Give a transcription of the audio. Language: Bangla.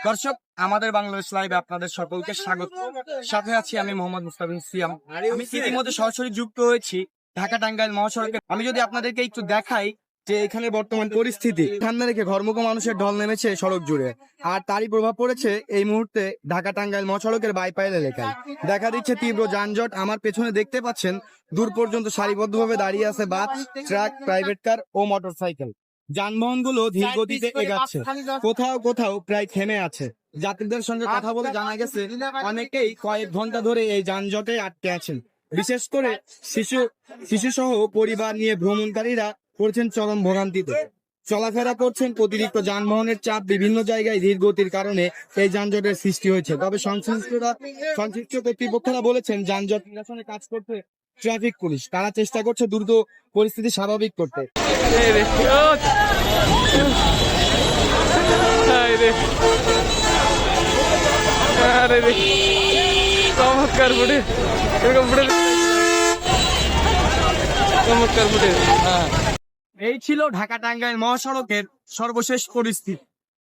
দর্শক, আমাদের বাংলাদেশ লাইভে আপনাদের সকলকে স্বাগত। সাথে আছি আমি মোহাম্মদ মুস্তাফিজ সিয়াম। আমি ইতিমধ্যে সরাসরি যুক্ত হয়েছি ঢাকা টাঙ্গাইল মহাসড়কে। আমি যদি আপনাদেরকে একটু দেখাই যে এখানে বর্তমান পরিস্থিতি, ঠান্ডা রেখে ঘরমুখো মানুষের ঢল নেমেছে সড়ক জুড়ে, আর তারই প্রভাব পড়েছে এই মুহূর্তে ঢাকা টাঙ্গাইল মহাসড়কের বাইপাইল এলাকায়। দেখা দিচ্ছে তীব্র যানজট। আমার পেছনে দেখতে পাচ্ছেন দূর পর্যন্ত সারিবদ্ধভাবে দাঁড়িয়ে আছে বাস, ট্রাক, প্রাইভেট কার ও মোটরসাইকেল। যানবাহনগুলো ধীর গতিতে এগাচ্ছে, কোথাও কোথাও প্রায় থেমে আছে। যাত্রীদের সঙ্গে কথা বলে জানা গেছে অনেকেই কয়েক ঘন্টা ধরে এই যানজটে আটকে আছেন। বিশেষ করে শিশু সহ পরিবার নিয়ে ভ্রমণকারীরা পড়ছেন চরম ভোগান্তিতে। চলাফেরা করছেন অতিরিক্ত যানবাহনের চাপ, বিভিন্ন জায়গায় ধীর গতির কারণে এই যানজটের সৃষ্টি হয়েছে। তবে সংশ্লিষ্ট কর্তৃপক্ষরা বলেছেন যানজট নিরসনে কাজ করতে ট্রাফিক পুলিশ। তারা চেষ্টা করছে দ্রুত পরিস্থিতি স্বাভাবিক করতে। এই ছিল ঢাকা টাঙ্গাইল মহাসড়কের সর্বশেষ পরিস্থিতি।